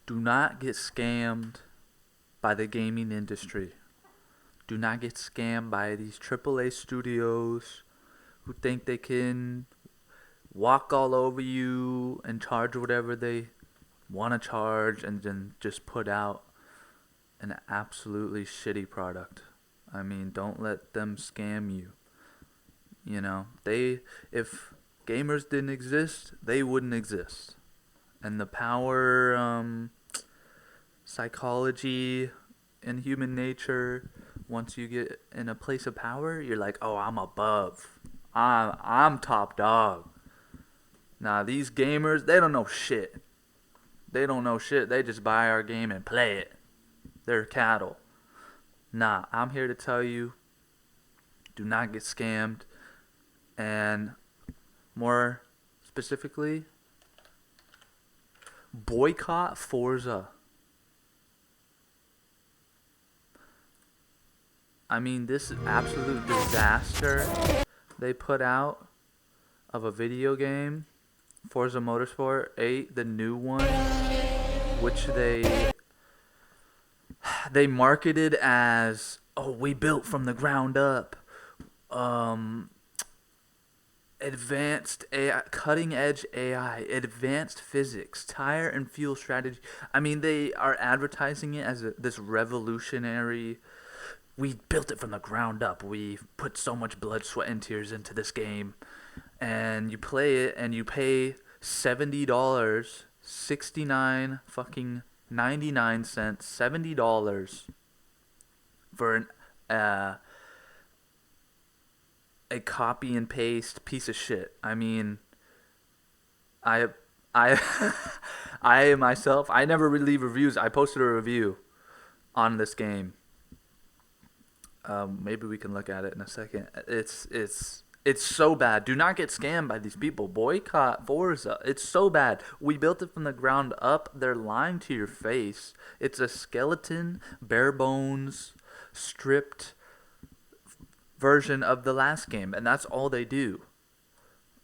Do not get scammed by the gaming industry. Do not get scammed by these AAA studios who think they can walk all over you and charge whatever they want to charge and then just put out an absolutely shitty product. I mean, don't let them scam you. You know, if gamers didn't exist, they wouldn't exist. And the power, psychology, and human nature, once you get in a place of power, you're like, oh, I'm above. I'm top dog. Nah, these gamers, they don't know shit. They don't know shit. They just buy our game and play it. They're cattle. Nah, I'm here to tell you, do not get scammed. And more specifically, boycott Forza. I mean, this absolute disaster they put out of a video game, Forza Motorsport 8, the new one, which they marketed as, oh, we built from the ground up. Um, Advanced AI, cutting edge AI, advanced physics, tire and fuel strategy. I mean, they are advertising it as this revolutionary. We built it from the ground up. We put so much blood, sweat, and tears into this game, and you play it, and you pay $70, 69 fucking 99 cents, $70 for a copy and paste piece of shit. I mean, I I I myself, I never really leave reviews. I posted a review on this game. Maybe we can look at it in a second. It's so bad. Do not get scammed by these people. Boycott Forza. It's so bad. We built it from the ground up. They're lying to your face. It's a skeleton, bare bones, stripped version of the last game, and that's all they do.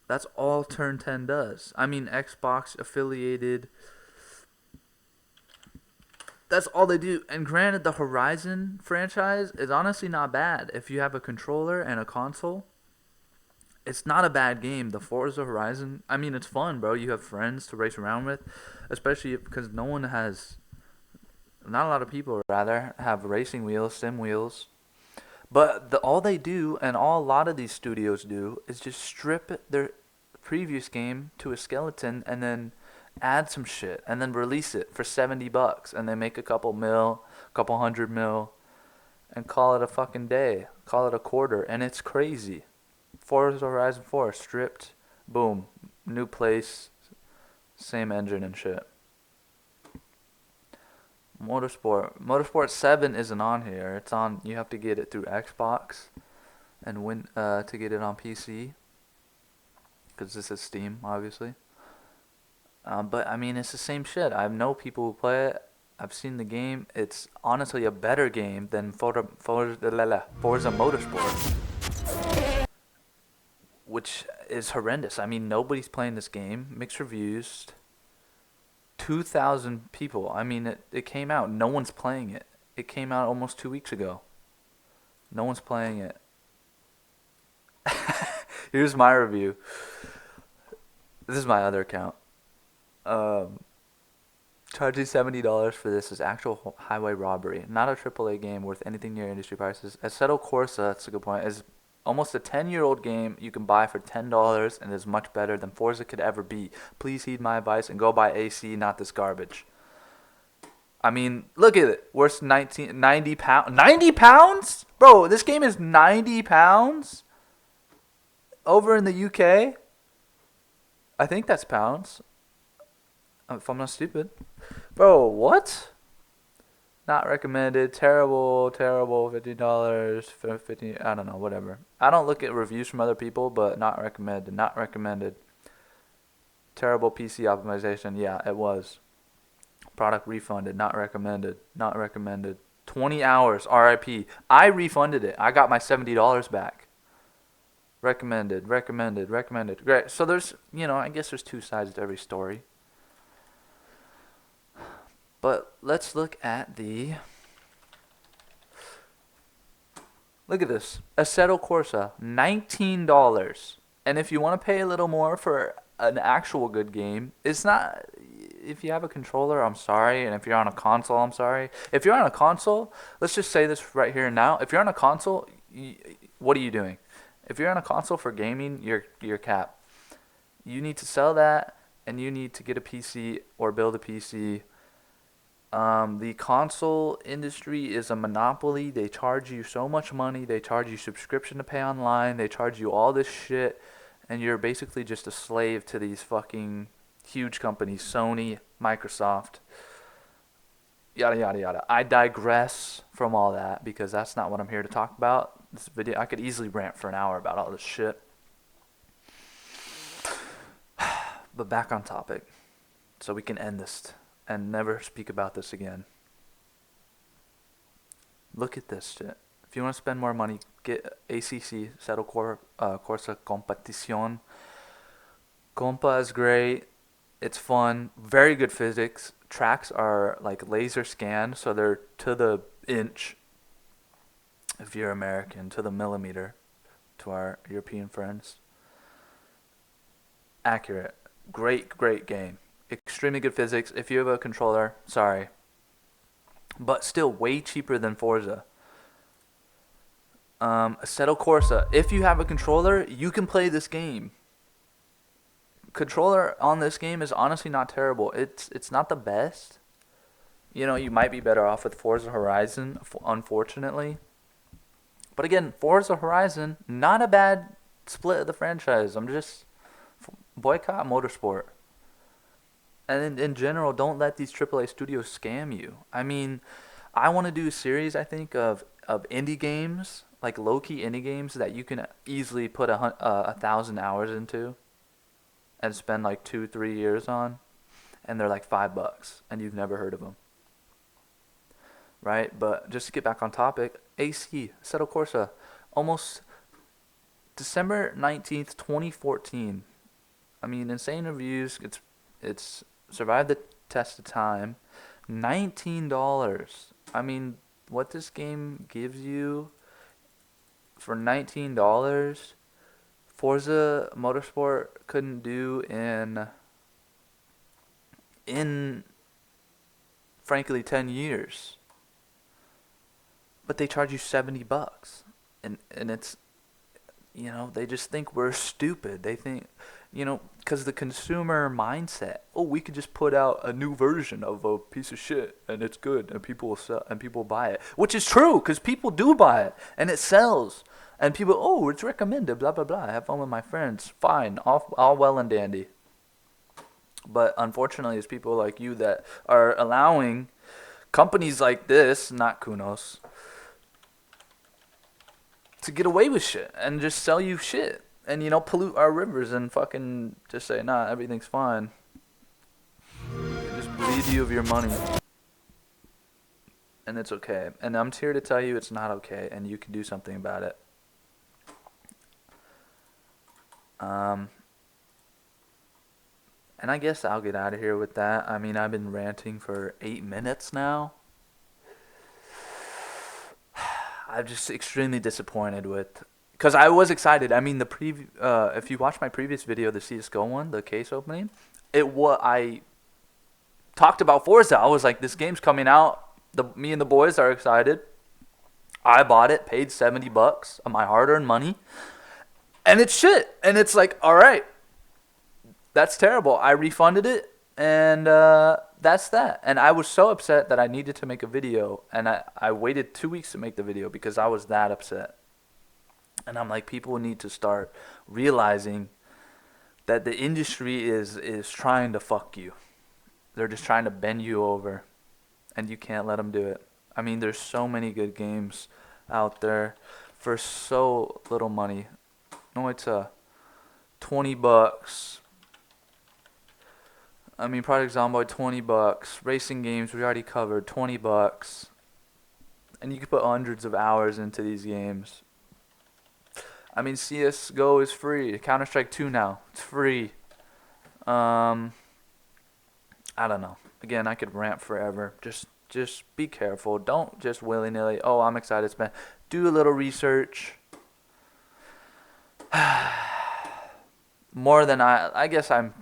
That's all Turn 10 does. I mean, Xbox affiliated. That's all they do. And granted, the Horizon franchise is honestly not bad. If you have a controller and a console, it's not a bad game. The Forza Horizon, I mean, it's fun, bro. You have friends to race around with, especially because not a lot of people rather, have racing wheels, sim wheels. But all they do, and all a lot of these studios do, is just strip their previous game to a skeleton and then add some shit and then release it for $70 and they make a couple mil, couple hundred mil, and call it a fucking day, call it a quarter, and it's crazy. Forza Horizon 4 stripped, boom, new place, same engine and shit. Motorsport 7 isn't on here. It's on. You have to get it through Xbox, and to get it on PC, because this is Steam, obviously. But I mean, it's the same shit. I know people who play it. I've seen the game. It's honestly a better game than Forza Motorsport, which is horrendous. I mean, nobody's playing this game. Mixed reviews. 2,000 people. I mean, it came out. No one's playing it. It came out almost 2 weeks ago. No one's playing it. Here's my review. This is my other account. Um, Charging $70 for this is actual highway robbery, not a AAA game worth anything near industry prices. Assetto Corsa, that's a good point, is almost a 10-year-old game you can buy for $10 and is much better than Forza could ever be. Please heed my advice and go buy AC, not this garbage. I mean, look at it. Worth 90 pounds. 90 pounds? Bro, this game is 90 pounds? Over in the UK? I think that's pounds. If I'm not stupid. Bro, what? Not recommended. Terrible, terrible. $50. 50. I don't know, whatever. I don't look at reviews from other people, but not recommended. Not recommended. Terrible PC optimization. Yeah, it was. Product refunded. Not recommended. Not recommended. 20 hours. RIP. I refunded it. I got my $70 back. Recommended. Recommended. Recommended. Great. So there's, I guess there's two sides to every story. let's look at look at this. Assetto Corsa, $19. And if you want to pay a little more for an actual good game, it's not. If you have a controller, I'm sorry. And if you're on a console, I'm sorry. If you're on a console, let's just say this right here and now. If you're on a console, what are you doing? If you're on a console for gaming, you're cap. You need to sell that, and you need to get a PC or build a PC. The console industry is a monopoly. They charge you so much money. They charge you subscription to pay online. They charge you all this shit, and you're basically just a slave to these fucking huge companies, Sony, Microsoft, yada yada yada. I digress from all that because that's not what I'm here to talk about. This video, I could easily rant for an hour about all this shit. But back on topic, so we can end this and never speak about this again. Look at this shit. If you want to spend more money, get ACC, Assetto Corsa Competition. Compa is great. It's fun. Very good physics. Tracks are like laser scanned, so they're to the inch. If you're American, to the millimeter, to our European friends. Accurate. Great game. Extremely good physics. If you have a controller, sorry. But still way cheaper than Forza. Assetto Corsa. If you have a controller, you can play this game. Controller on this game is honestly not terrible. It's not the best. You know, you might be better off with Forza Horizon, unfortunately. But again, Forza Horizon, not a bad split of the franchise. I'm just boycott motorsport. And in general, don't let these AAA studios scam you. I mean, I want to do a series, I think, of indie games, like low-key indie games that you can easily put 1,000 hours into and spend like 2-3 years on, and they're like $5, and you've never heard of them. Right? But just to get back on topic, AC, Assetto Corsa, almost December 19th, 2014. I mean, insane reviews. It's survived the test of time. $19. I mean, what this game gives you for $19, Forza Motorsport couldn't do in frankly 10 years. But they charge you $70. And it's, you know, they just think we're stupid. They think, you know, because the consumer mindset, oh, we could just put out a new version of a piece of shit and it's good and people will sell and people buy it, which is true because people do buy it and it sells and people, oh, it's recommended, blah blah blah. I have fun with my friends, fine, all well and dandy. But unfortunately, it's people like you that are allowing companies like this, not Kunos, to get away with shit and just sell you shit. And, you know, pollute our rivers and fucking just say, nah, everything's fine. Just bleed you of your money. And it's okay. And I'm here to tell you it's not okay and you can do something about it. And I guess I'll get out of here with that. I mean, I've been ranting for 8 minutes now. I'm just extremely disappointed with... Because I was excited. I mean, if you watch my previous video, the CSGO one, the case opening, I talked about Forza. I was like, this game's coming out. Me and the boys are excited. I bought it, paid $70 of my hard-earned money. And it's shit. And it's like, all right, that's terrible. I refunded it, and that's that. And I was so upset that I needed to make a video. And I waited 2 weeks to make the video because I was that upset. And I'm like, people need to start realizing that the industry is trying to fuck you. They're just trying to bend you over, and you can't let them do it. I mean, there's so many good games out there for so little money. No, it's $20. I mean, Project Zomboid, $20. Racing games, we already covered, $20. And you can put hundreds of hours into these games. I mean, CSGO is free. Counter-Strike 2 now, it's free. I I don't know. Again, I could rant forever. Just be careful. Don't just willy nilly. Oh, I'm excited to spend. Do a little research. More than I guess I'm,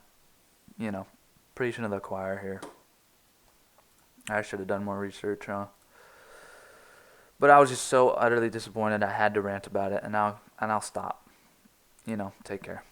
you know, preaching to the choir here. I should have done more research, huh? But I was just so utterly disappointed. I had to rant about it, and I'll stop. Take care.